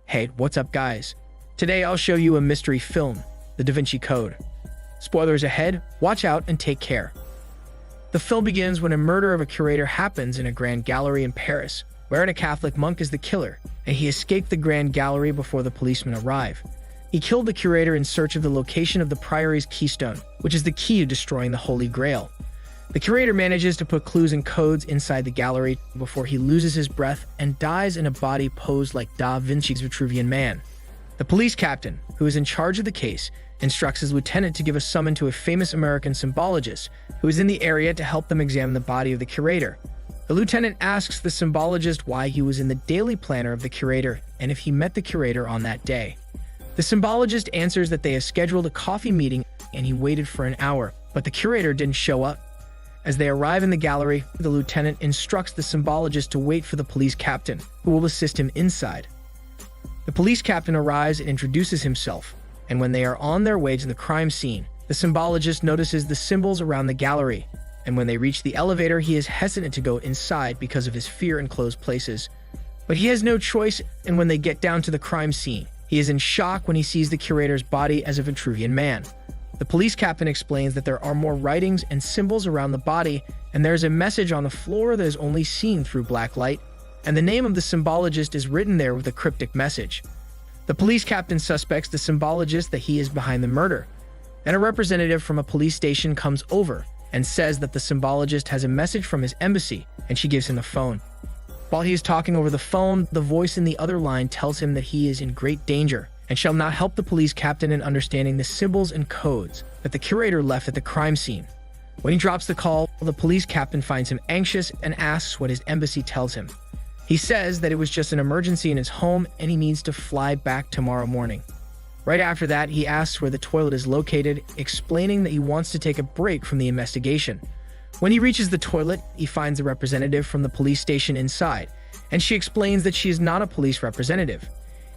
Hey, what's up guys? Today I'll show you a mystery film, the Da Vinci Code. Spoilers ahead, watch out and take care. The film begins when a murder of a curator happens in a grand gallery in Paris, wherein a Catholic monk is the killer, and he escaped the grand gallery before the policemen arrive. He killed the curator in search of the location of the priory's keystone, which is the key to destroying the Holy Grail. The curator manages to put clues and codes inside the gallery before he loses his breath and dies in a body posed like Da Vinci's Vitruvian Man. The police captain, who is in charge of the case, instructs his lieutenant to give a summon to a famous American symbologist who is in the area to help them examine the body of the curator. The lieutenant asks the symbologist why he was in the daily planner of the curator and if he met the curator on that day. The symbologist answers that they have scheduled a coffee meeting and he waited for an hour, but the curator didn't show up. As they arrive in the gallery, the lieutenant instructs the symbologist to wait for the police captain, who will assist him inside. The police captain arrives and introduces himself, and when they are on their way to the crime scene, the symbologist notices the symbols around the gallery, and when they reach the elevator, he is hesitant to go inside because of his fear in closed places. But he has no choice, and when they get down to the crime scene, he is in shock when he sees the curator's body as a Vitruvian Man. The police captain explains that there are more writings and symbols around the body, and there is a message on the floor that is only seen through black light, and the name of the symbologist is written there with a cryptic message. The police captain suspects the symbologist that he is behind the murder, and a representative from a police station comes over and says that the symbologist has a message from his embassy, and she gives him a phone. While he is talking over the phone, the voice in the other line tells him that he is in great danger and shall not help the police captain in understanding the symbols and codes that the curator left at the crime scene. When he drops the call, the police captain finds him anxious and asks what his embassy tells him. He says that it was just an emergency in his home and he needs to fly back tomorrow morning. Right after that, he asks where the toilet is located, explaining that he wants to take a break from the investigation. When he reaches the toilet, he finds a representative from the police station inside, and she explains that she is not a police representative.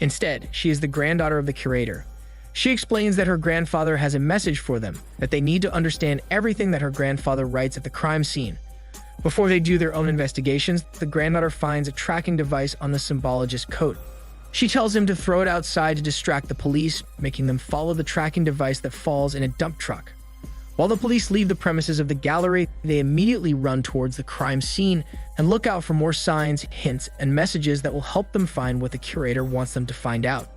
Instead, she is the granddaughter of the curator. She explains that her grandfather has a message for them, that they need to understand everything that her grandfather writes at the crime scene. Before they do their own investigations, the granddaughter finds a tracking device on the symbologist's coat. She tells him to throw it outside to distract the police, making them follow the tracking device that falls in a dump truck. While the police leave the premises of the gallery, they immediately run towards the crime scene and look out for more signs, hints, and messages that will help them find what the curator wants them to find out.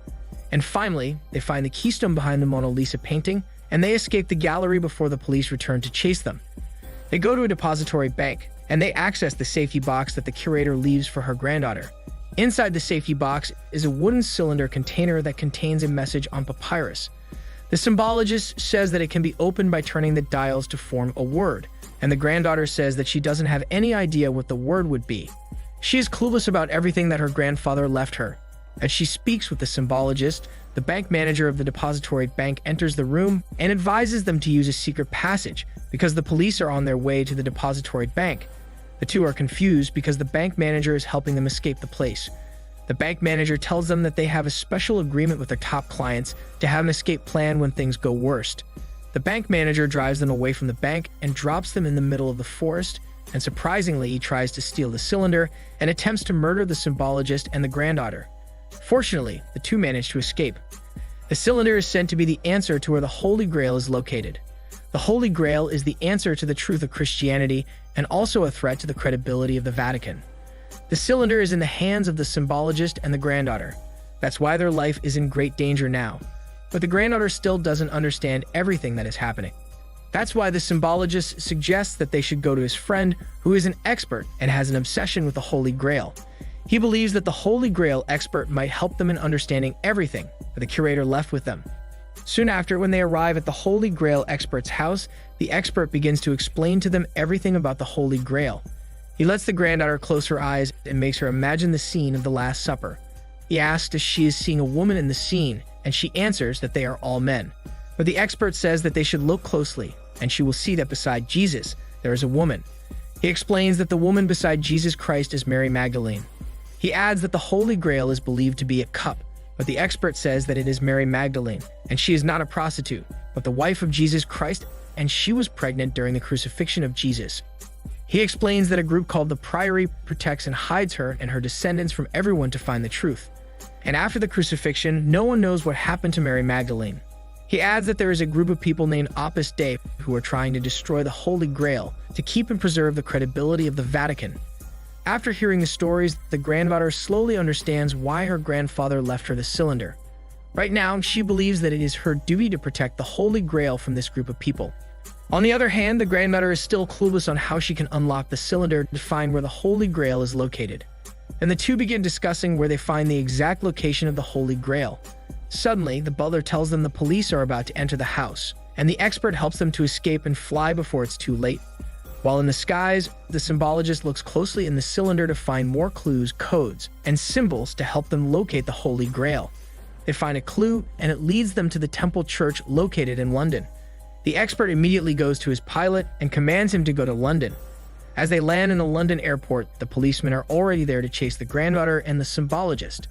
And finally, they find the keystone behind the Mona Lisa painting, and they escape the gallery before the police return to chase them. They go to a depository bank, and they access the safety box that the curator leaves for her granddaughter. Inside the safety box is a wooden cylinder container that contains a message on papyrus. The symbologist says that it can be opened by turning the dials to form a word, and the granddaughter says that she doesn't have any idea what the word would be. She is clueless about everything that her grandfather left her. As she speaks with the symbologist, the bank manager of the depository bank enters the room and advises them to use a secret passage because the police are on their way to the depository bank. The two are confused because the bank manager is helping them escape the place. The bank manager tells them that they have a special agreement with their top clients to have an escape plan when things go worst. The bank manager drives them away from the bank and drops them in the middle of the forest, and surprisingly, he tries to steal the cylinder and attempts to murder the symbologist and the granddaughter. Fortunately, the two manage to escape. The cylinder is said to be the answer to where the Holy Grail is located. The Holy Grail is the answer to the truth of Christianity and also a threat to the credibility of the Vatican. The cylinder is in the hands of the symbologist and the granddaughter. That's why their life is in great danger now. But the granddaughter still doesn't understand everything that is happening. That's why the symbologist suggests that they should go to his friend, who is an expert and has an obsession with the Holy Grail. He believes that the Holy Grail expert might help them in understanding everything that the curator left with them. Soon after, when they arrive at the Holy Grail expert's house, the expert begins to explain to them everything about the Holy Grail. He lets the granddaughter close her eyes and makes her imagine the scene of the Last Supper. He asks if she is seeing a woman in the scene, and she answers that they are all men. But the expert says that they should look closely, and she will see that beside Jesus, there is a woman. He explains that the woman beside Jesus Christ is Mary Magdalene. He adds that the Holy Grail is believed to be a cup, but the expert says that it is Mary Magdalene, and she is not a prostitute, but the wife of Jesus Christ, and she was pregnant during the crucifixion of Jesus. He explains that a group called the Priory protects and hides her and her descendants from everyone to find the truth. And after the crucifixion, no one knows what happened to Mary Magdalene. He adds that there is a group of people named Opus Dei who are trying to destroy the Holy Grail to keep and preserve the credibility of the Vatican. After hearing the stories, the granddaughter slowly understands why her grandfather left her the cylinder. Right now, she believes that it is her duty to protect the Holy Grail from this group of people. On the other hand, the granddaughter is still clueless on how she can unlock the cylinder to find where the Holy Grail is located. And the two begin discussing where they find the exact location of the Holy Grail. Suddenly, the butler tells them the police are about to enter the house, and the expert helps them to escape and fly before it's too late. While in the skies, the symbologist looks closely in the cylinder to find more clues, codes, and symbols to help them locate the Holy Grail. They find a clue, and it leads them to the Temple Church located in London. The expert immediately goes to his pilot and commands him to go to London. As they land in the London airport, the policemen are already there to chase the granddaughter and the symbologist.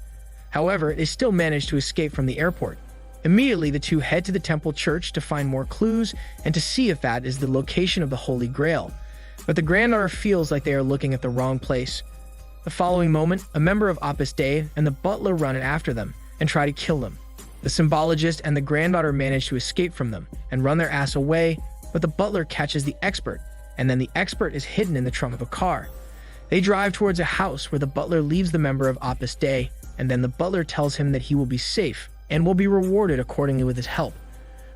However, they still manage to escape from the airport. Immediately, the two head to the Temple Church to find more clues and to see if that is the location of the Holy Grail. But the granddaughter feels like they are looking at the wrong place. The following moment, a member of Opus Dei and the butler run after them and try to kill them. The symbologist and the granddaughter manage to escape from them and run their ass away, but the butler catches the expert, and then the expert is hidden in the trunk of a car. They drive towards a house where the butler leaves the member of Opus Dei, and then the butler tells him that he will be safe and will be rewarded accordingly with his help.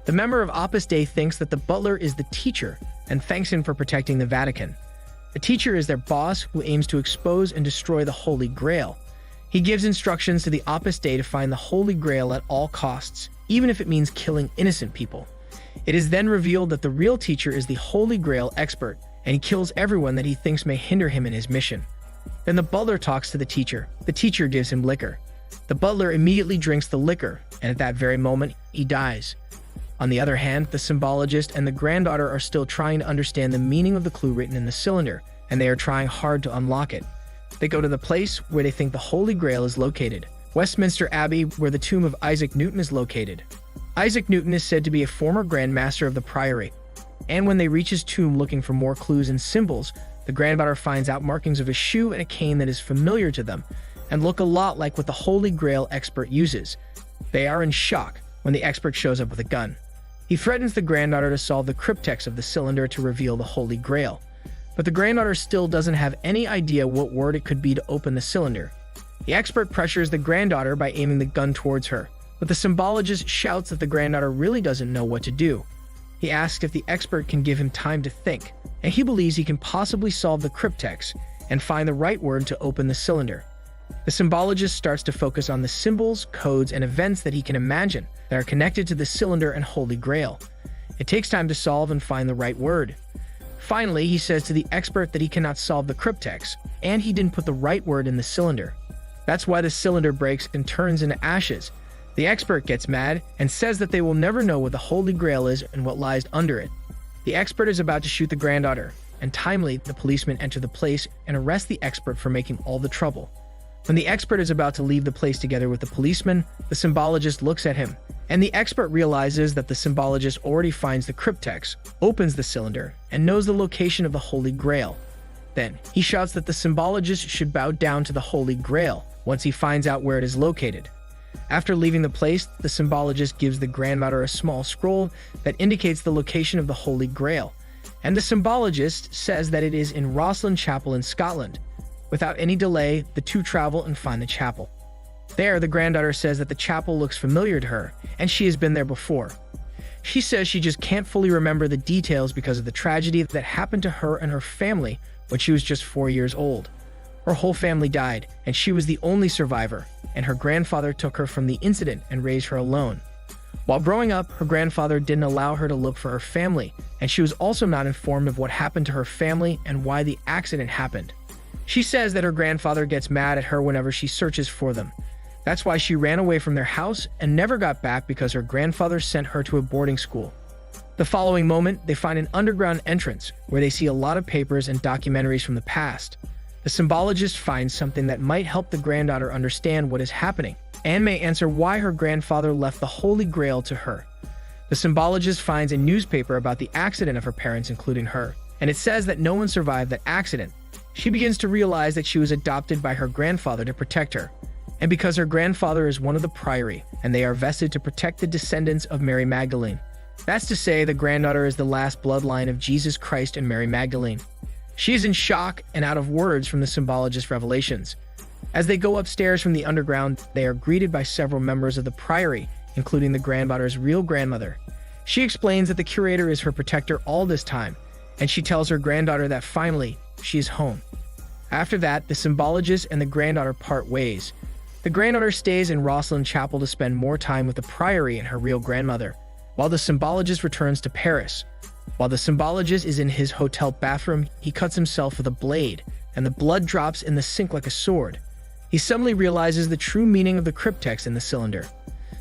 The member of Opus Dei thinks that the butler is the teacher and thanks him for protecting the Vatican. The teacher is their boss who aims to expose and destroy the Holy Grail. He gives instructions to the Opus Dei to find the Holy Grail at all costs, even if it means killing innocent people. It is then revealed that the real teacher is the Holy Grail expert, and he kills everyone that he thinks may hinder him in his mission. Then the butler talks to the teacher. The teacher gives him liquor. The butler immediately drinks the liquor, and at that very moment, he dies. On the other hand, the symbologist and the granddaughter are still trying to understand the meaning of the clue written in the cylinder, and they are trying hard to unlock it. They go to the place where they think the Holy Grail is located, Westminster Abbey, where the tomb of Isaac Newton is located. Isaac Newton is said to be a former Grand Master of the Priory, and when they reach his tomb looking for more clues and symbols, the granddaughter finds out markings of a shoe and a cane that is familiar to them, and look a lot like what the Holy Grail expert uses. They are in shock when the expert shows up with a gun. He threatens the granddaughter to solve the cryptex of the cylinder to reveal the Holy Grail. But the granddaughter still doesn't have any idea what word it could be to open the cylinder. The expert pressures the granddaughter by aiming the gun towards her, but the symbologist shouts that the granddaughter really doesn't know what to do. He asks if the expert can give him time to think, and he believes he can possibly solve the cryptex and find the right word to open the cylinder. The symbologist starts to focus on the symbols, codes, and events that he can imagine that are connected to the cylinder and Holy Grail. It takes time to solve and find the right word. Finally, he says to the expert that he cannot solve the cryptex, and he didn't put the right word in the cylinder. That's why the cylinder breaks and turns into ashes. The expert gets mad and says that they will never know what the Holy Grail is and what lies under it. The expert is about to shoot the granddaughter, and timely, the policemen enter the place and arrest the expert for making all the trouble. When the expert is about to leave the place together with the policeman, the symbologist looks at him, and the expert realizes that the symbologist already finds the cryptex, opens the cylinder, and knows the location of the Holy Grail. Then, he shouts that the symbologist should bow down to the Holy Grail once he finds out where it is located. After leaving the place, the symbologist gives the granddaughter a small scroll that indicates the location of the Holy Grail, and the symbologist says that it is in Rosslyn Chapel in Scotland. Without any delay, the two travel and find the chapel. There, the granddaughter says that the chapel looks familiar to her, and she has been there before. She says she just can't fully remember the details because of the tragedy that happened to her and her family when she was just 4 years old. Her whole family died, and she was the only survivor, and her grandfather took her from the incident and raised her alone. While growing up, her grandfather didn't allow her to look for her family, and she was also not informed of what happened to her family and why the accident happened. She says that her grandfather gets mad at her whenever she searches for them. That's why she ran away from their house and never got back because her grandfather sent her to a boarding school. The following moment, they find an underground entrance where they see a lot of papers and documentaries from the past. The symbologist finds something that might help the granddaughter understand what is happening and may answer why her grandfather left the Holy Grail to her. The symbologist finds a newspaper about the accident of her parents, including her, and it says that no one survived that accident. She begins to realize that she was adopted by her grandfather to protect her, and because her grandfather is one of the priory, and they are vested to protect the descendants of Mary Magdalene. That's to say, the granddaughter is the last bloodline of Jesus Christ and Mary Magdalene. She is in shock and out of words from the symbologist's revelations. As they go upstairs from the underground, they are greeted by several members of the priory, including the granddaughter's real grandmother. She explains that the curator is her protector all this time, and she tells her granddaughter that finally, she is home. After that, the symbologist and the granddaughter part ways. The granddaughter stays in Rosslyn Chapel to spend more time with the priory and her real grandmother, while the symbologist returns to Paris. While the symbologist is in his hotel bathroom, he cuts himself with a blade, and the blood drops in the sink like a sword. He suddenly realizes the true meaning of the cryptex in the cylinder.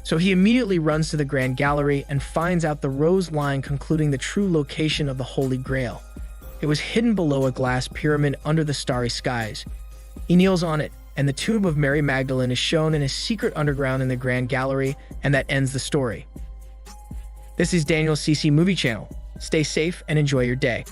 So he immediately runs to the Grand Gallery and finds out the rose line concluding the true location of the Holy Grail. It was hidden below a glass pyramid under the starry skies. He kneels on it, and the tomb of Mary Magdalene is shown in a secret underground in the Grand Gallery, and that ends the story. This is Daniel's CC Movie Channel. Stay safe and enjoy your day.